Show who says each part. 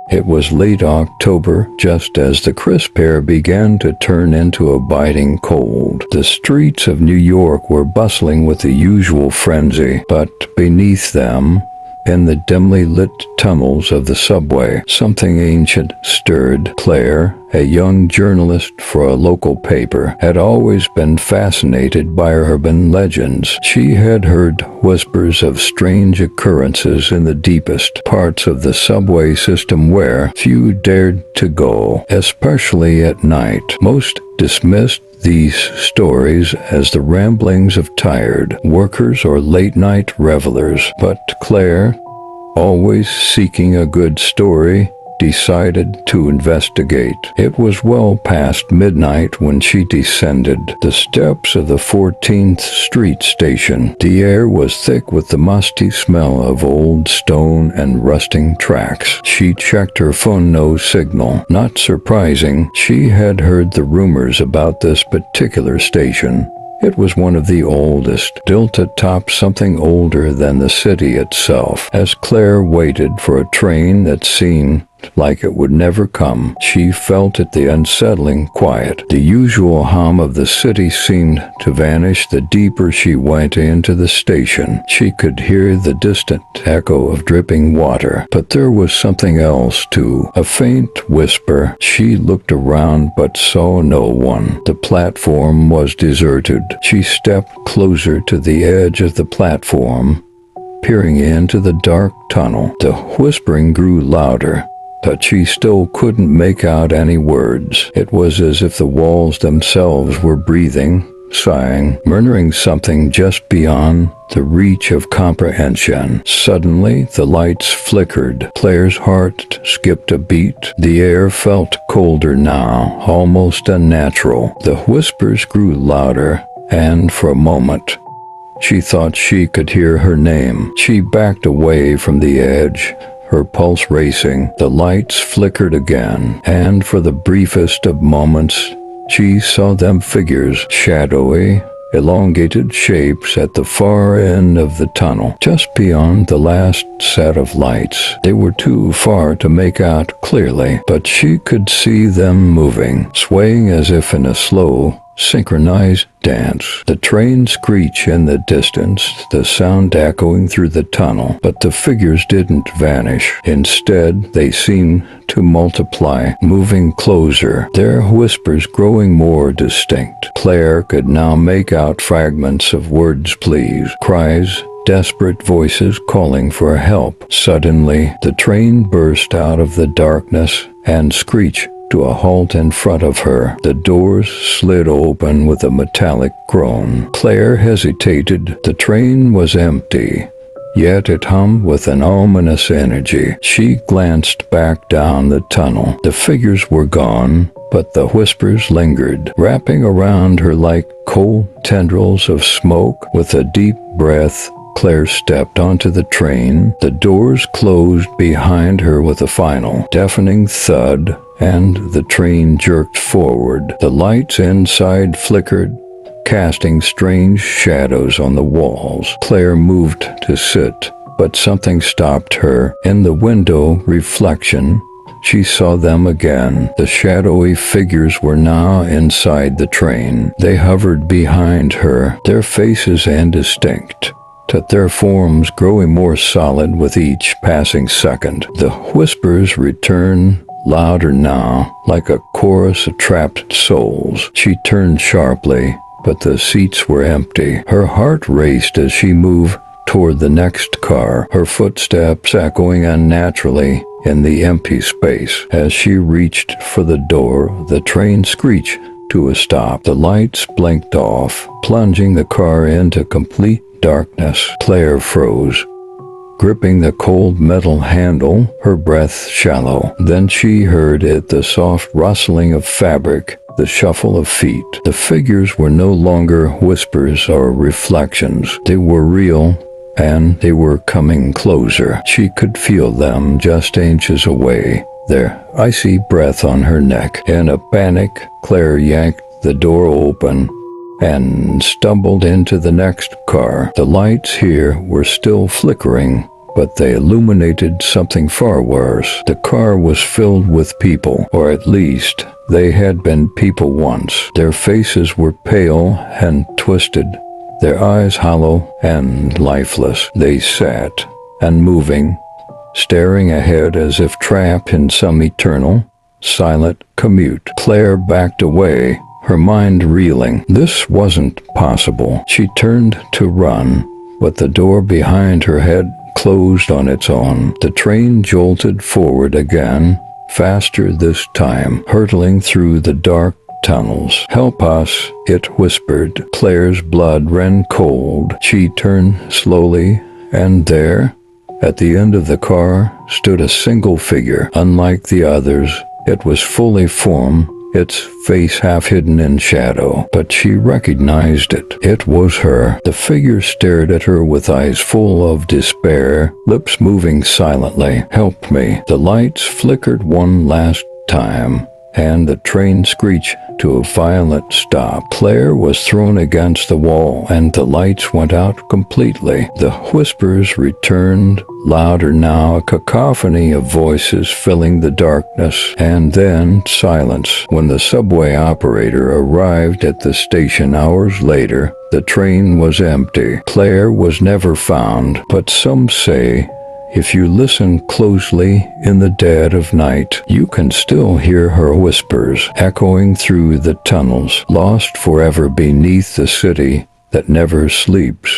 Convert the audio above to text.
Speaker 1: It was late October, just as the crisp air began to turn into a biting cold. The streets of New York were bustling with the usual frenzy, but beneath them, in the dimly lit tunnels of the subway, something ancient stirred. Claire, a young journalist for a local paper, had always been fascinated by urban legends. She had heard whispers of strange occurrences in the deepest parts of the subway system where few dared to go, especially at night. Most dismissed these stories as the ramblings of tired workers or late-night revelers, but Claire, always seeking a good story, decided to investigate. It was well past midnight when she descended the steps of the 14th Street station. The air was thick with the musty smell of old stone and rusting tracks. She checked her phone, no signal. Not surprising, she had heard the rumors about this particular station. It was one of the oldest, built atop something older than the city itself. As Claire waited for a train that seemed like it would never come, she felt it the unsettling quiet. The usual hum of the city seemed to vanish the deeper she went into the station. She could hear the distant echo of dripping water, but there was something else too, a faint whisper. She looked around but saw no one. The platform was deserted. She stepped closer to the edge of the platform, peering into the dark tunnel. The whispering grew louder, but she still couldn't make out any words. It was as if the walls themselves were breathing, sighing, murmuring something just beyond the reach of comprehension. Suddenly, the lights flickered. Claire's heart skipped a beat. The air felt colder now, almost unnatural. The whispers grew louder, and for a moment, she thought she could hear her name. She backed away from the edge, her pulse racing. The lights flickered again, and for the briefest of moments, she saw them figures, shadowy, elongated shapes at the far end of the tunnel, just beyond the last set of lights. They were too far to make out clearly, but she could see them moving, swaying as if in a slow, synchronized dance. The train screeched in the distance, the sound echoing through the tunnel, but the figures didn't vanish. Instead, they seemed to multiply, moving closer, their whispers growing more distinct. Claire could now make out fragments of words, please, cries, desperate voices calling for help. Suddenly, the train burst out of the darkness and screeched to a halt in front of her. The doors slid open with a metallic groan. Claire hesitated. The train was empty, yet it hummed with an ominous energy. She glanced back down the tunnel. The figures were gone, but the whispers lingered, wrapping around her like cold tendrils of smoke. With a deep breath, Claire stepped onto the train. The doors closed behind her with a final, deafening thud, and the train jerked forward. The lights inside flickered, casting strange shadows on the walls. Claire moved to sit, but something stopped her. In the window reflection, she saw them again. The shadowy figures were now inside the train. They hovered behind her, their faces indistinct, but their forms growing more solid with each passing second. The whispers returned, louder now, like a chorus of trapped souls. She turned sharply, but the seats were empty. Her heart raced as she moved toward the next car, her footsteps echoing unnaturally in the empty space. As she reached for the door, the train screeched to a stop. The lights blinked off, plunging the car into complete darkness. Claire froze, gripping the cold metal handle, her breath shallow. Then she heard it, the soft rustling of fabric, the shuffle of feet. The figures were no longer whispers or reflections. They were real, and they were coming closer. She could feel them just inches away, their icy breath on her neck. In a panic, Claire yanked the door open and stumbled into the next car. The lights here were still flickering, but they illuminated something far worse. The car was filled with people, or at least they had been people once. Their faces were pale and twisted, their eyes hollow and lifeless. They sat, unmoving, staring ahead as if trapped in some eternal, silent commute. Claire backed away, her mind reeling. This wasn't possible. She turned to run, but the door behind her had closed on its own. The train jolted forward again, faster this time, hurtling through the dark tunnels. "Help us," it whispered. Claire's blood ran cold. She turned slowly, and there, at the end of the car, stood a single figure. Unlike the others, it was fully formed, its face half hidden in shadow, but she recognized it. It was her. The figure stared at her with eyes full of despair, lips moving silently. "Help me." The lights flickered one last time, and the train screeched to a violent stop. Claire was thrown against the wall, and the lights went out completely. The whispers returned, louder now, a cacophony of voices filling the darkness, and then silence. When the subway operator arrived at the station hours later, the train was empty. Claire was never found, but some say if you listen closely in the dead of night, you can still hear her whispers echoing through the tunnels, lost forever beneath the city that never sleeps.